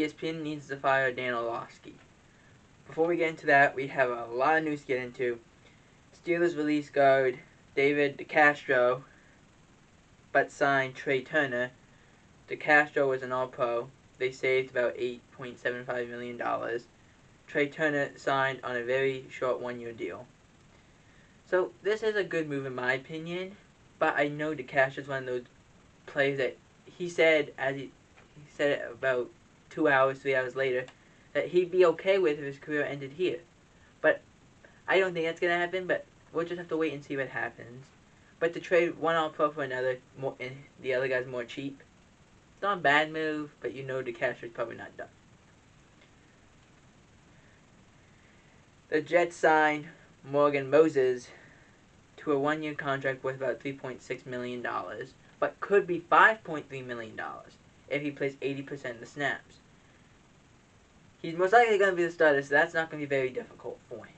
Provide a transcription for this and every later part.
ESPN needs to fire Dan Orlovsky. Before we get into that, we have a lot of news to get into. Steelers release guard David DeCastro, but signed Trey Turner. DeCastro was an All-Pro. They saved about $8.75 million. Trey Turner signed on a very short one-year deal. So this is a good move in my opinion, but I know DeCastro is one of those players that he said, as he said it about 3 hours later, that he'd be okay with if his career ended here. But I don't think that's going to happen, but we'll just have to wait and see what happens. But to trade one All-Pro for another, and the other guy's more cheap, it's not a bad move, but you know DeCastro's probably not done. The Jets signed Morgan Moses to a one-year contract worth about $3.6 million, but could be $5.3 million if he plays 80% of the snaps. He's most likely going to be the starter, so that's not going to be very difficult for him.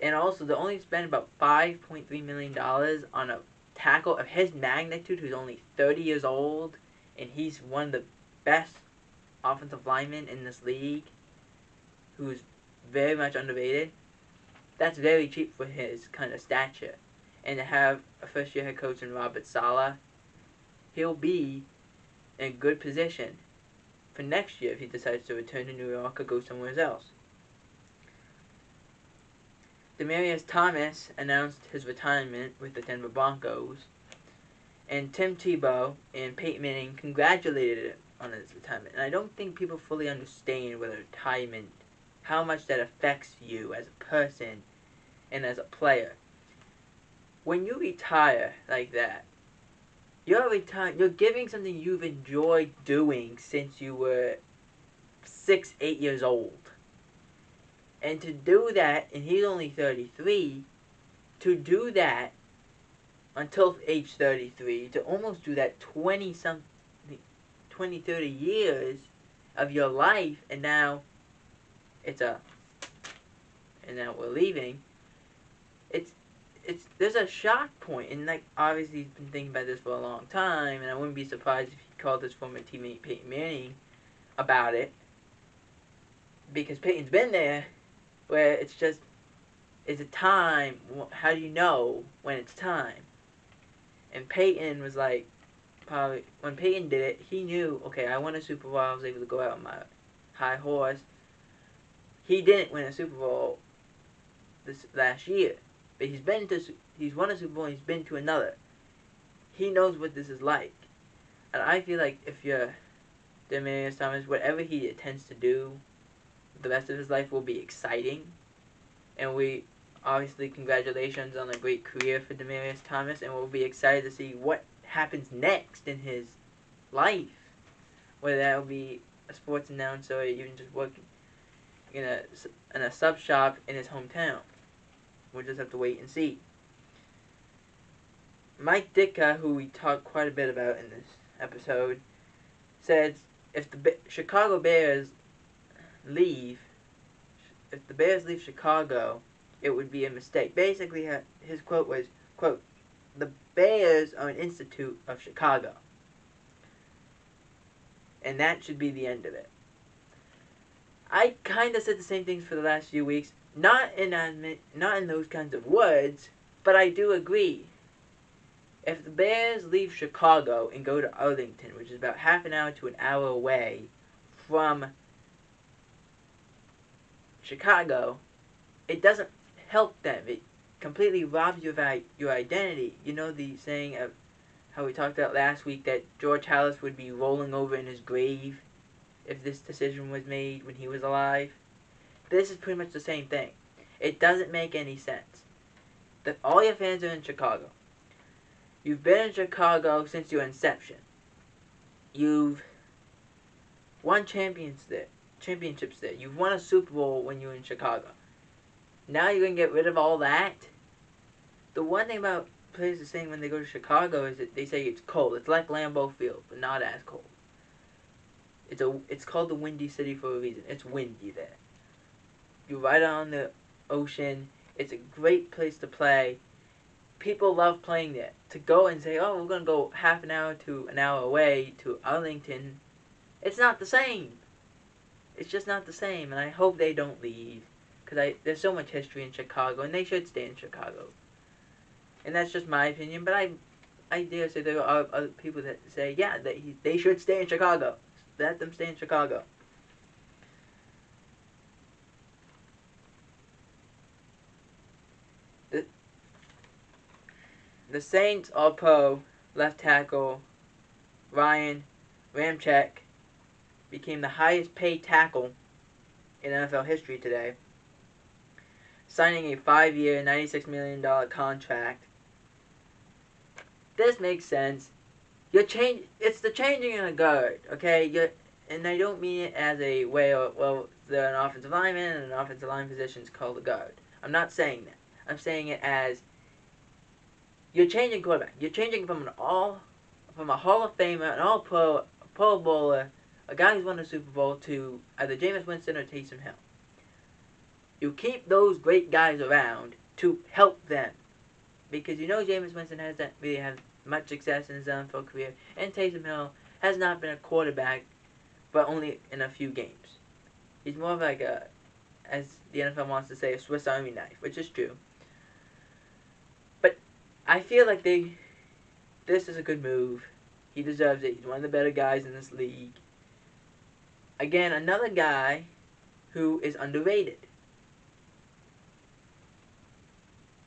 And also, they only spent about $5.3 million on a tackle of his magnitude who's only 30 years old, and he's one of the best offensive linemen in this league, who's very much underrated. That's very cheap for his kind of stature. And to have a first-year head coach in Robert Saleh, he'll be in a good position for next year if he decides to return to New York or go somewhere else. Demaryius Thomas announced his retirement with the Denver Broncos, and Tim Tebow and Peyton Manning congratulated him on his retirement. And I don't think people fully understand what a retirement, how much that affects you as a person and as a player. When you retire like that, you're giving something you've enjoyed doing since you were 8 years old. And to do that, and he's only 33, to do that until age 33, to almost do that 20, 30 years of your life, and now we're leaving, there's a shock point, and like obviously he's been thinking about this for a long time, and I wouldn't be surprised if he called his former teammate Peyton Manning about it, because Peyton's been there, where it's just, is it time? How do you know when it's time? And Peyton was like, probably when Peyton did it, he knew, okay, I won a Super Bowl, I was able to go out on my high horse. He didn't win a Super Bowl this last year, but he's won a Super Bowl and he's been to another. He knows what this is like. And I feel like if you're Demaryius Thomas, whatever he intends to do the rest of his life will be exciting. And we obviously, congratulations on a great career for Demaryius Thomas, and we'll be excited to see what happens next in his life, whether that will be a sports announcer or even just working in a sub shop in his hometown. We'll just have to wait and see. Mike Ditka, who we talked quite a bit about in this episode, said if the Chicago Bears leave Chicago, it would be a mistake. Basically, his quote was, quote, "The Bears are an institute of Chicago." And that should be the end of it. I kind of said the same things for the last few weeks. Not in those kinds of words, but I do agree. If the Bears leave Chicago and go to Arlington, which is about half an hour to an hour away from Chicago, it doesn't help them. It completely robs you of your identity. You know the saying of how we talked about last week that George Halas would be rolling over in his grave if this decision was made when he was alive? This is pretty much the same thing. It doesn't make any sense. That all your fans are in Chicago. You've been in Chicago since your inception. You've won championships there. You've won a Super Bowl when you were in Chicago. Now you're going to get rid of all that? The one thing about players are saying when they go to Chicago is that they say it's cold. It's like Lambeau Field, but not as cold. It's called the Windy City for a reason. It's windy there. You're right on the ocean. It's a great place to play. People love playing there. To go and say, oh, we're going to go half an hour to an hour away to Arlington, It's not the same. It's just not the same, and I hope they don't leave. Because there's so much history in Chicago, and they should stay in Chicago. And that's just my opinion, but I dare say there are other people that say, yeah, they should stay in Chicago. Let them stay in Chicago. The Saints All-Pro left tackle Ryan Ramczyk became the highest paid tackle in NFL history today, signing a 5-year, $96 million contract. This makes sense. It's the changing of the guard, okay? And I don't mean it as a way of, well, they're an offensive lineman and an offensive line position is called a guard. I'm not saying that. I'm saying it as you're changing quarterback. You're changing from a Hall of Famer, an All-Pro, a Pro Bowler, a guy who's won a Super Bowl to either Jameis Winston or Taysom Hill. You keep those great guys around to help them. Because you know Jameis Winston hasn't really had much success in his NFL career, and Taysom Hill has not been a quarterback, but only in a few games. He's more of like a, as the NFL wants to say, a Swiss Army knife, which is true. But I feel like this is a good move. He deserves it. He's one of the better guys in this league. Again, another guy who is underrated.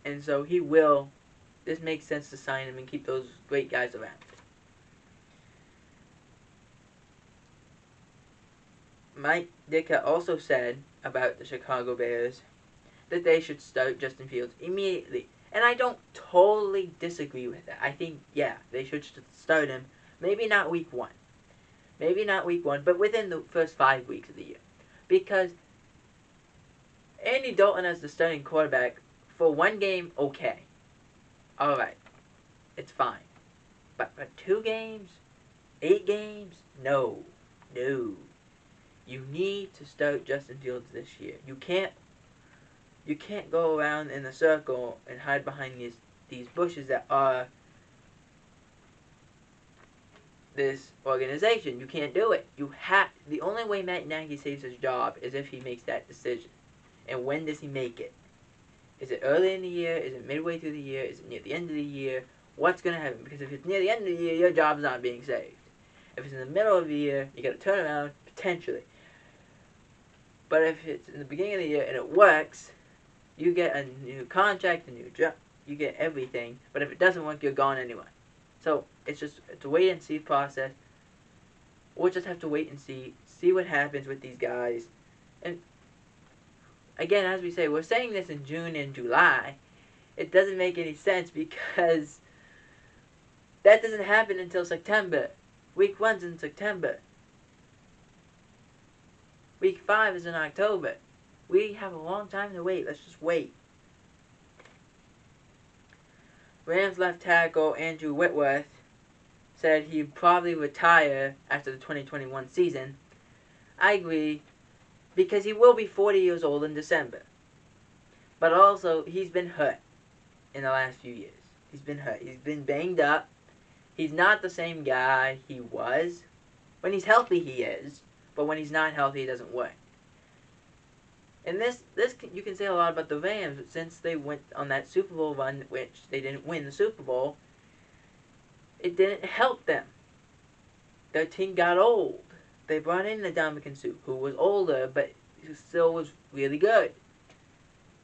And so this makes sense to sign him and keep those great guys around. Mike Ditka also said about the Chicago Bears that they should start Justin Fields immediately. And I don't totally disagree with that. I think, yeah, they should start him. Maybe not week 1. But within the first 5 weeks of the year. Because Andy Dalton as the starting quarterback, for 1 game, okay. Alright. It's fine. But for 2 games? 8 games? No. You need to start Justin Fields this year. You can't go around in a circle and hide behind these bushes that are this organization. You can't do it. The only way Matt Nagy saves his job is if he makes that decision. And when does he make it? Is it early in the year? Is it midway through the year? Is it near the end of the year? What's going to happen? Because if it's near the end of the year, your job's not being saved. If it's in the middle of the year, you got to turn around, potentially. But if it's in the beginning of the year and it works, you get a new contract, a new job, you get everything. But if it doesn't work, you're gone anyway. So it's a wait and see process. We'll just have to wait and see what happens with these guys. And again, as we say, we're saying this in June and July. It doesn't make any sense because that doesn't happen until September. Week 1's in September. Week 5 is in October. We have a long time to wait. Let's just wait. Rams left tackle Andrew Whitworth said he'd probably retire after the 2021 season. I agree, because he will be 40 years old in December. But also, he's been hurt in the last few years. He's been hurt. He's been banged up. He's not the same guy he was. When he's healthy, he is. But when he's not healthy, it doesn't work. And this you can say a lot about the Rams, since they went on that Super Bowl run, which they didn't win the Super Bowl, it didn't help them. Their team got old. They brought in Ndamukong Suh, who was older, but who still was really good.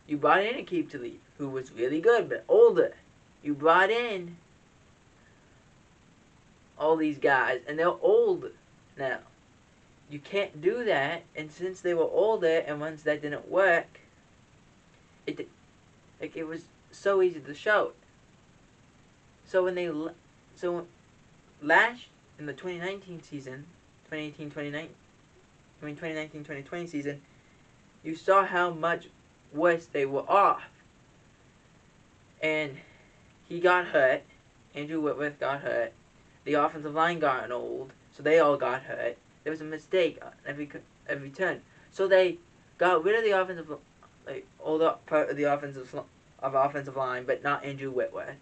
You brought in Aqib Talib, who was really good, but older. You brought in all these guys, and they're old now. You can't do that, and since they were older, and once that didn't work, it was so easy to show it. So in the 2019 season, 2019-2020 season, you saw how much worse they were off. And he got hurt. Andrew Whitworth got hurt. The offensive line got old, so they all got hurt. There was a mistake on every turn. So they got rid of the older part of the offensive line, but not Andrew Whitworth.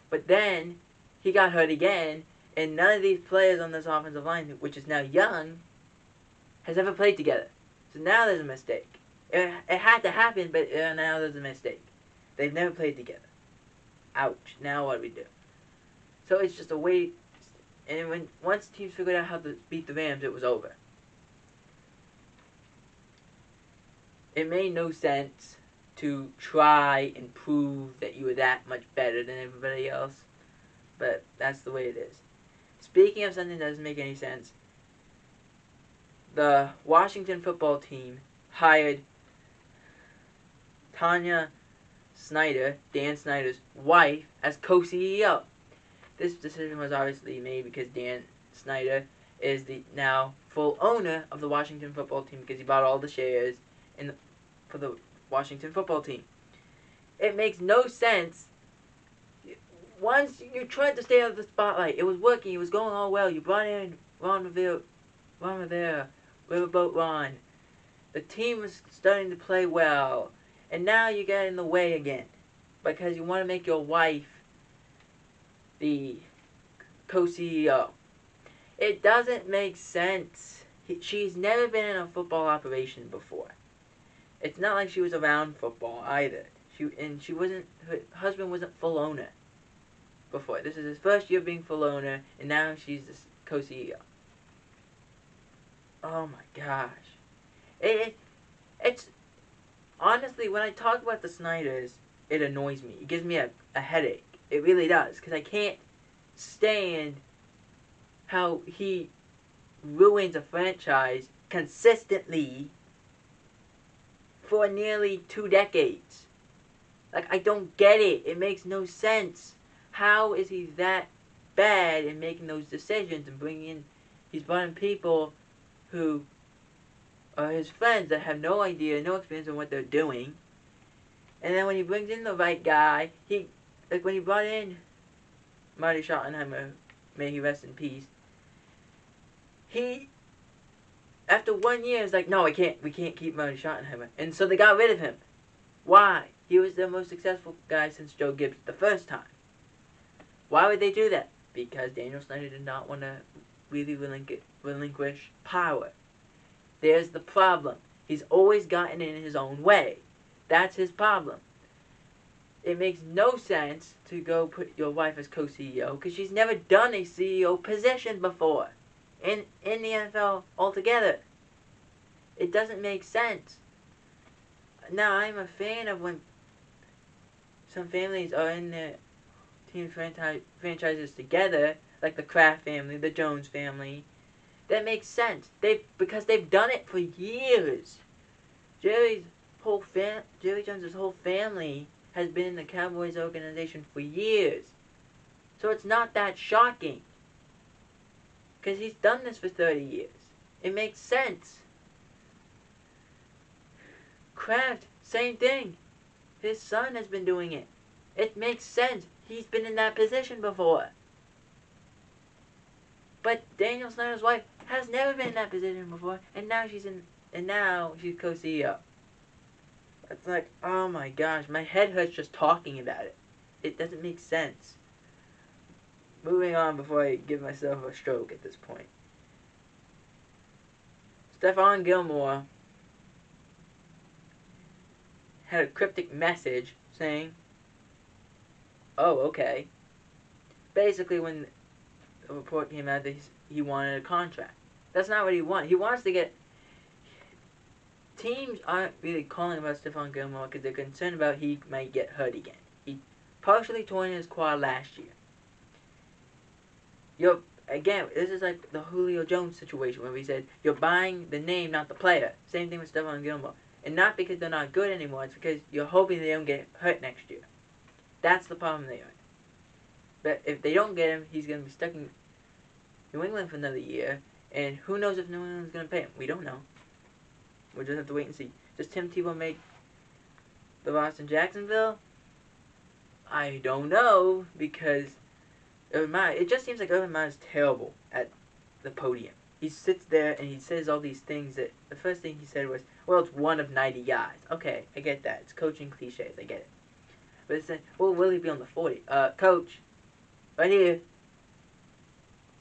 But then he got hurt again, and none of these players on this offensive line, which is now young, has ever played together. So now there's a mistake. It had to happen, but now there's a mistake. They've never played together. Ouch. Now what do we do? So it's just a way. And once teams figured out how to beat the Rams, it was over. It made no sense to try and prove that you were that much better than everybody else. But that's the way it is. Speaking of something that doesn't make any sense, the Washington football team hired Tanya Snyder, Dan Snyder's wife, as co-CEO. This decision was obviously made because Dan Snyder is the now full owner of the Washington football team because he bought all the shares for the Washington football team. It makes no sense. Once you tried to stay out of the spotlight, it was working, it was going all well. You brought in Ron Rivera, Riverboat Ron. The team was starting to play well. And now you get in the way again because you want to make your wife the co-CEO. It doesn't make sense. She's never been in a football operation before. It's not like she was around football either. Her husband wasn't full owner before. This is his first year being full owner, and now she's the co-CEO. Oh my gosh. It's honestly, when I talk about the Snyders, it annoys me. It gives me a headache. It really does, because I can't stand how he ruins a franchise consistently for nearly 2 decades. Like, I don't get it. It makes no sense. How is he that bad in making those decisions and he's brought in people who are his friends that have no idea, no experience on what they're doing. And then when he brings in the right guy, when he brought in Marty Schottenheimer, may he rest in peace, after 1 year, is like, no, we can't keep Marty Schottenheimer. And so they got rid of him. Why? He was the most successful guy since Joe Gibbs the first time. Why would they do that? Because Daniel Snyder did not want to really relinquish power. There's the problem. He's always gotten in his own way. That's his problem. It makes no sense to go put your wife as co-CEO because she's never done a CEO position before in the NFL altogether. It doesn't make sense. Now, I'm a fan of when some families are in their team franchises together, like the Kraft family, the Jones family. That makes sense. Because they've done it for years. Jerry Jones' whole family has been in the Cowboys organization for years. So it's not that shocking. Because he's done this for 30 years. It makes sense. Kraft, same thing. His son has been doing it. It makes sense. He's been in that position before. But Daniel Snyder's wife has never been in that position before, and now she's co-CEO. It's like, oh my gosh, my head hurts just talking about it. It doesn't make sense. Moving on before I give myself a stroke at this point. Stephon Gilmore had a cryptic message saying, oh, okay. Basically, when the report came out that he wanted a contract. That's not what he wants. He wants to get... Teams aren't really calling about Stephon Gilmore because they're concerned about he might get hurt again. He partially torn his quad last year. Again, this is like the Julio Jones situation where we said, you're buying the name, not the player. Same thing with Stephon Gilmore. And not because they're not good anymore, it's because you're hoping they don't get hurt next year. That's the problem they are. But if they don't get him, he's going to be stuck in New England for another year. And who knows if New England's going to pay him? We don't know. We'll just have to wait and see. Does Tim Tebow make the roster in Jacksonville? I don't know, because it just seems like Urban Meyer is terrible at the podium. He sits there and he says all these things that the first thing he said was, well, it's one of 90 guys. Okay, I get that. It's coaching cliches. I get it. But it's like, well, will he be on the 40? Coach, right here.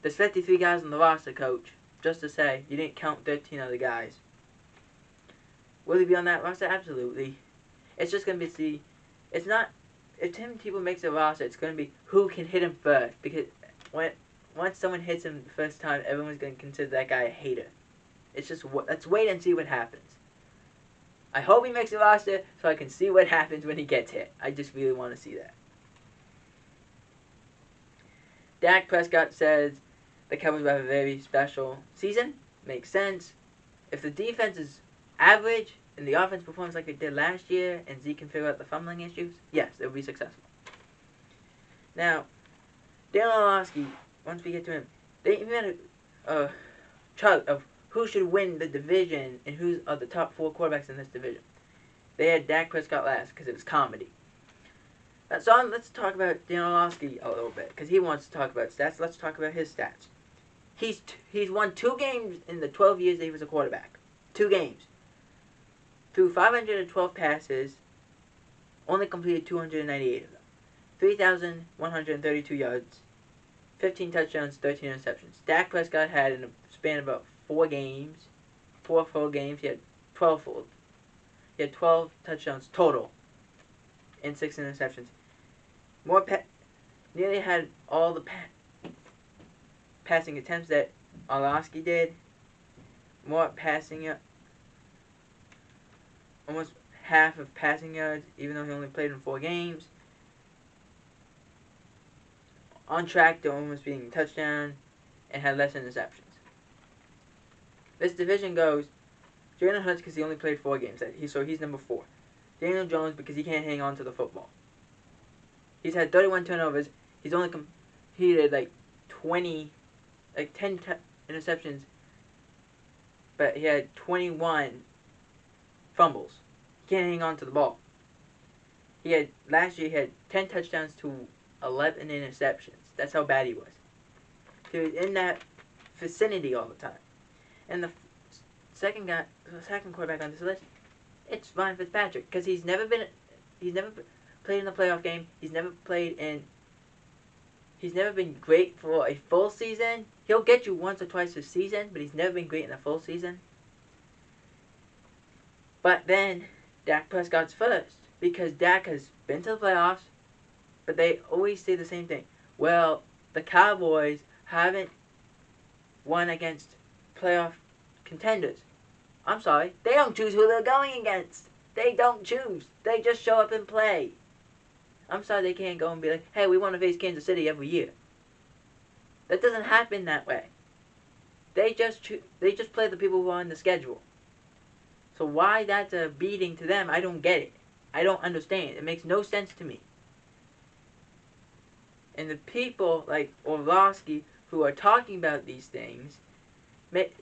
There's 53 guys on the roster, coach. just to say you didn't count 13 other guys. Will he be on that roster? Absolutely. It's just going to be, it's not, if Tim Tebow makes a roster, it's going to be who can hit him first. Because once someone hits him the first time, everyone's going to consider that guy a hater. It's just, let's wait and see what happens. I hope he makes a roster so I can see what happens when he gets hit. I just really want to see that. Dak Prescott says the Cowboys will have a very special season. Makes sense. If the defense is average and the offense performs like it did last year and Zeke can figure out the fumbling issues, yes, they'll be successful. Now, Dan Orlovsky, once we get to him, they even had a chart of who should win the division and who are the top 4 quarterbacks in this division. They had Dak Prescott last because it was comedy. So let's talk about Dan Orlovsky a little bit because he wants to talk about stats. Let's talk about his stats. He's won 2 games in the 12 years that he was a quarterback. 2 games. Threw 512 passes, only completed 298 of them. 3,132 yards, 15 touchdowns, 13 interceptions. Dak Prescott had in a span of about 4 games, 4 full games, he had 12 touchdowns total and 6 interceptions. Nearly had all the passing attempts that Orlovsky did. More passing, almost half of passing yards, even though he only played in 4 games. On track to almost being a touchdown, and had less interceptions. This division goes Jalen Hurts because he only played 4 games, so he's number 4. Daniel Jones because he can't hang on to the football. He's had 31 turnovers. He's only completed like 10 interceptions, but he had 21 fumbles. He can't hang on to the ball. Last year he had 10 touchdowns to 11 interceptions. That's how bad he was. He was in that vicinity all the time. And the second quarterback on this list, it's Ryan Fitzpatrick because he's never played in the playoff game. He's never been great for a full season. He'll get you once or twice a season, but he's never been great in a full season. But then Dak Prescott's first because Dak has been to the playoffs, but they always say the same thing. Well, the Cowboys haven't won against playoff contenders. I'm sorry, they don't choose who they're going against. They don't choose. They just show up and play. I'm sorry they can't go and be like, hey, we want to face Kansas City every year. That doesn't happen that way. They just play the people who are on the schedule. So why that's a beating to them, I don't get it. I don't understand. It makes no sense to me. And the people like Orlovsky who are talking about these things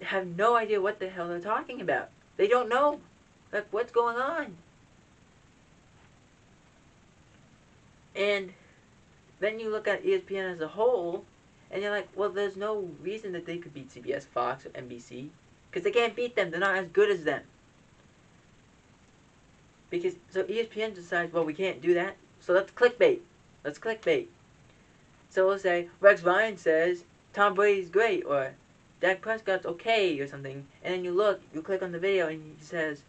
have no idea what the hell they're talking about. They don't know. Like, what's going on? And then you look at ESPN as a whole, and you're like, well, there's no reason that they could beat CBS, Fox, or NBC. Because they can't beat them. They're not as good as them. So ESPN decides, well, we can't do that. So let's clickbait. So we'll say, Rex Ryan says, Tom Brady's great, or Dak Prescott's okay, or something. And then you click on the video, and he says,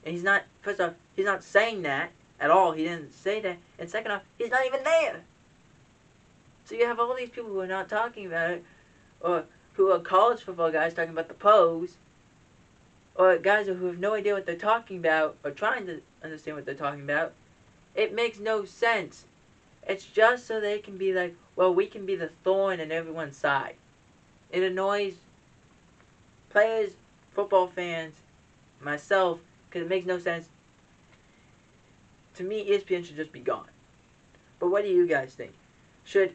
and he's not, first off, he's not saying that at all. He didn't say that. And second off, he's not even there. So you have all these people who are not talking about it, or who are college football guys talking about the pros, or guys who have no idea what they're talking about, or trying to understand what they're talking about. It makes no sense. It's just so they can be like, well, we can be the thorn in everyone's side. It annoys players, football fans, myself, because it makes no sense. To me, ESPN should just be gone. But what do you guys think? Should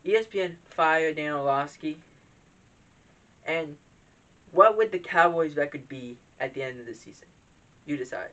ESPN fire Dan Orlovsky? And what would the Cowboys' record be at the end of the season? You decide.